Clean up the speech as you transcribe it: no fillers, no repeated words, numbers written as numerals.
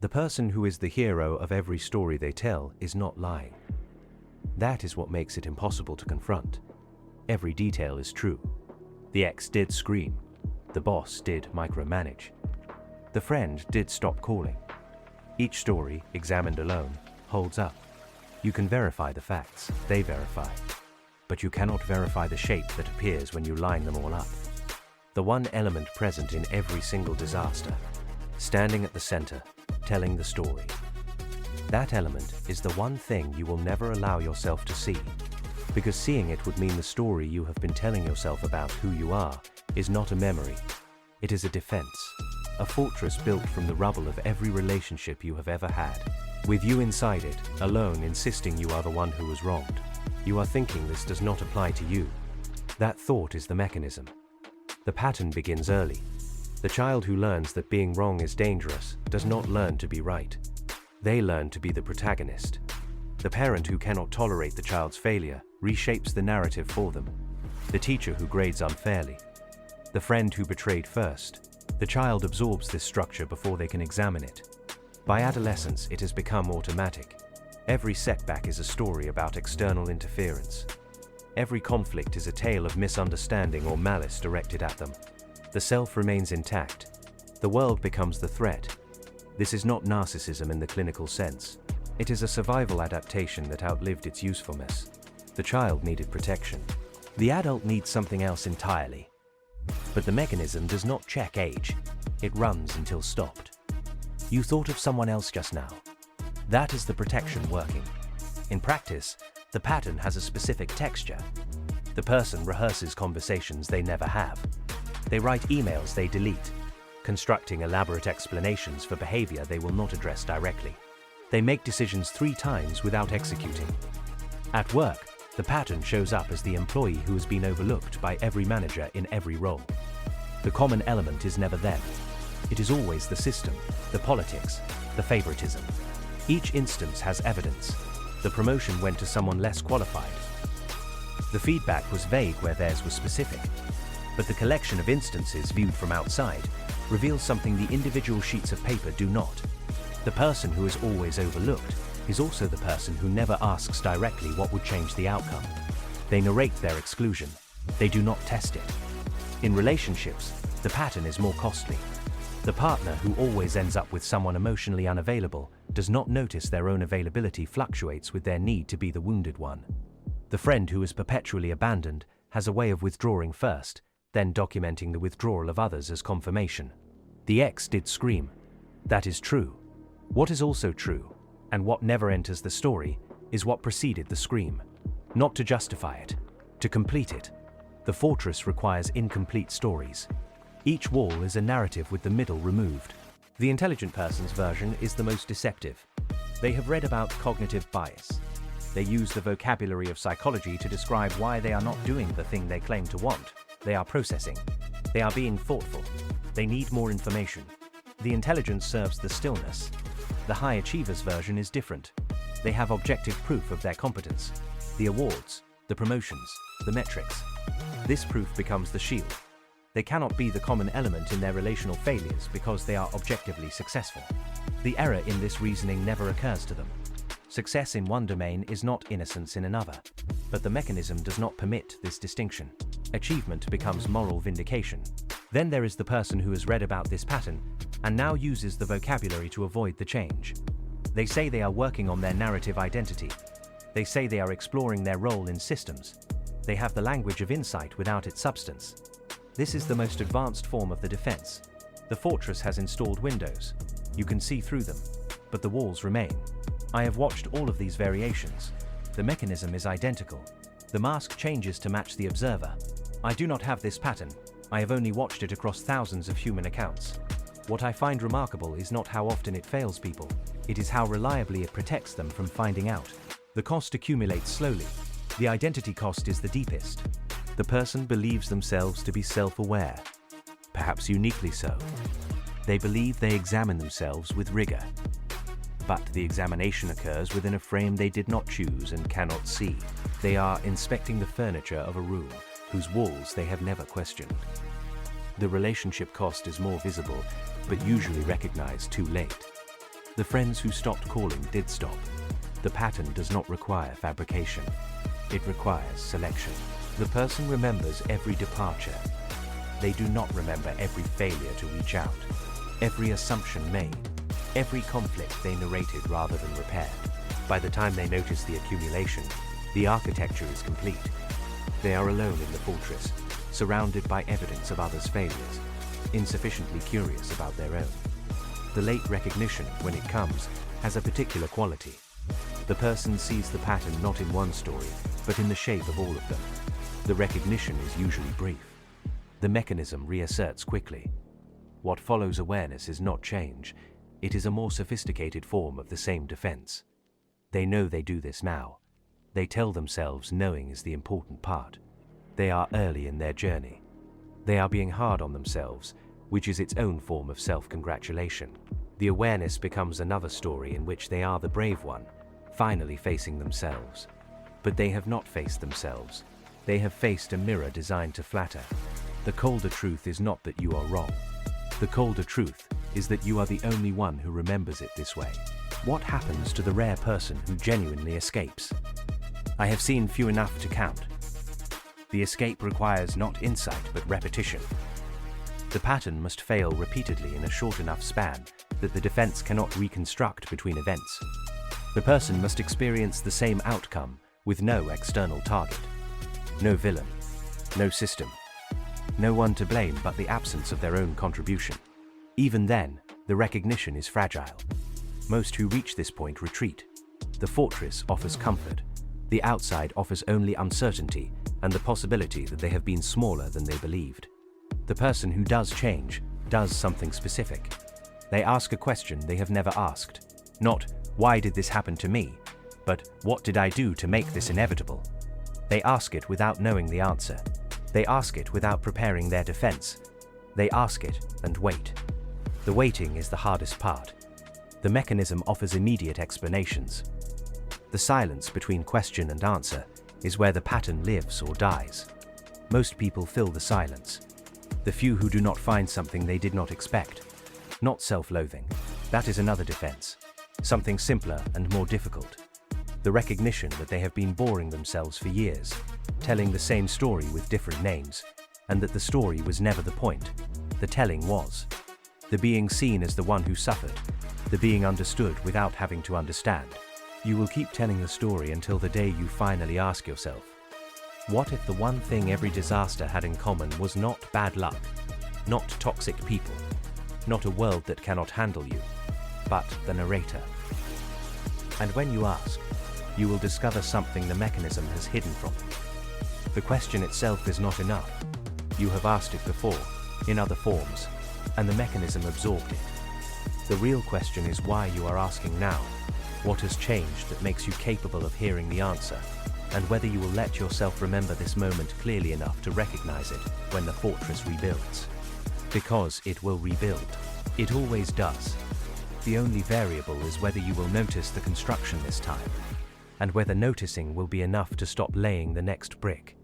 The person who is the hero of every story they tell is not lying. That is what makes it impossible to confront. Every detail is true. The ex did scream. The boss did micromanage. The friend did stop calling. Each story, examined alone, holds up. You can verify the facts, they verify. But you cannot verify the shape that appears when you line them all up. The one element present in every single disaster, standing at the center, telling the story. That element is the one thing you will never allow yourself to see, because seeing it would mean the story you have been telling yourself about who you are is not a memory. It is a defense, a fortress built from the rubble of every relationship you have ever had. With you inside it, alone, insisting you are the one who was wronged. You are thinking this does not apply to you. That thought is the mechanism. The pattern begins early. The child who learns that being wrong is dangerous does not learn to be right. They learn to be the protagonist. The parent who cannot tolerate the child's failure reshapes the narrative for them. The teacher who grades unfairly. The friend who betrayed first. The child absorbs this structure before they can examine it. By adolescence, it has become automatic. Every setback is a story about external interference. Every conflict is a tale of misunderstanding or malice directed at them. The self remains intact. The world becomes the threat. This is not narcissism in the clinical sense. It is a survival adaptation that outlived its usefulness. The child needed protection. The adult needs something else entirely. But the mechanism does not check age. It runs until stopped. You thought of someone else just now. That is the protection working. In practice, the pattern has a specific texture. The person rehearses conversations they never have. They write emails they delete, constructing elaborate explanations for behavior they will not address directly. They make decisions 3 times without executing. At work, the pattern shows up as the employee who has been overlooked by every manager in every role. The common element is never them. It is always the system, the politics, the favoritism. Each instance has evidence. The promotion went to someone less qualified. The feedback was vague where theirs was specific. But the collection of instances viewed from outside reveals something the individual sheets of paper do not. The person who is always overlooked is also the person who never asks directly what would change the outcome. They narrate their exclusion. They do not test it. In relationships, the pattern is more costly. The partner who always ends up with someone emotionally unavailable does not notice their own availability fluctuates with their need to be the wounded one. The friend who is perpetually abandoned has a way of withdrawing first, then documenting the withdrawal of others as confirmation. The ex did scream. That is true. What is also true, and what never enters the story, is what preceded the scream. Not to justify it, to complete it. The fortress requires incomplete stories. Each wall is a narrative with the middle removed. The intelligent person's version is the most deceptive. They have read about cognitive bias. They use the vocabulary of psychology to describe why they are not doing the thing they claim to want. They are processing. They are being thoughtful. They need more information. The intelligence serves the stillness. The high achiever's version is different. They have objective proof of their competence. The awards, the promotions, the metrics. This proof becomes the shield. They cannot be the common element in their relational failures because they are objectively successful. The error in this reasoning never occurs to them. Success in one domain is not innocence in another, but the mechanism does not permit this distinction. Achievement becomes moral vindication. Then there is the person who has read about this pattern and now uses the vocabulary to avoid the change. They say they are working on their narrative identity. They say they are exploring their role in systems. They have the language of insight without its substance. This is the most advanced form of the defense. The fortress has installed windows. You can see through them, but the walls remain. I have watched all of these variations. The mechanism is identical. The mask changes to match the observer. I do not have this pattern. I have only watched it across thousands of human accounts. What I find remarkable is not how often it fails people. It is how reliably it protects them from finding out. The cost accumulates slowly. The identity cost is the deepest. The person believes themselves to be self-aware, perhaps uniquely so. They believe they examine themselves with rigor. But the examination occurs within a frame they did not choose and cannot see. They are inspecting the furniture of a room whose walls they have never questioned. The relationship cost is more visible, but usually recognized too late. The friends who stopped calling did stop. The pattern does not require fabrication. It requires selection. The person remembers every departure. They do not remember every failure to reach out, every assumption made, every conflict they narrated rather than repaired. By the time they notice the accumulation, the architecture is complete. They are alone in the fortress, surrounded by evidence of others' failures, insufficiently curious about their own. The late recognition, when it comes, has a particular quality. The person sees the pattern not in one story, but in the shape of all of them. The recognition is usually brief. The mechanism reasserts quickly. What follows awareness is not change. It is a more sophisticated form of the same defense. They know they do this now. They tell themselves knowing is the important part. They are early in their journey. They are being hard on themselves, which is its own form of self-congratulation. The awareness becomes another story in which they are the brave one, finally facing themselves. But they have not faced themselves. They have faced a mirror designed to flatter. The colder truth is not that you are wrong. The colder truth is that you are the only one who remembers it this way. What happens to the rare person who genuinely escapes? I have seen few enough to count. The escape requires not insight but repetition. The pattern must fail repeatedly in a short enough span that the defense cannot reconstruct between events. The person must experience the same outcome with no external target. No villain, no system, no one to blame but the absence of their own contribution. Even then, the recognition is fragile. Most who reach this point retreat. The fortress offers comfort. The outside offers only uncertainty and the possibility that they have been smaller than they believed. The person who does change does something specific. They ask a question they have never asked. Not, why did this happen to me? But, what did I do to make this inevitable? They ask it without knowing the answer. They ask it without preparing their defense. They ask it and wait. The waiting is the hardest part. The mechanism offers immediate explanations. The silence between question and answer is where the pattern lives or dies. Most people fill the silence. The few who do not find something they did not expect. Not self-loathing. That is another defense. Something simpler and more difficult. The recognition that they have been boring themselves for years, telling the same story with different names, and that the story was never the point. The telling was. The being seen as the one who suffered. The being understood without having to understand. You will keep telling the story until the day you finally ask yourself, what if the one thing every disaster had in common was not bad luck, not toxic people, not a world that cannot handle you, but the narrator? And when you ask, you will discover something the mechanism has hidden from you. The question itself is not enough. You have asked it before, in other forms, and the mechanism absorbed it. The real question is why you are asking now, what has changed that makes you capable of hearing the answer, and whether you will let yourself remember this moment clearly enough to recognize it when the fortress rebuilds. Because it will rebuild. It always does. The only variable is whether you will notice the construction this time, and whether noticing will be enough to stop laying the next brick.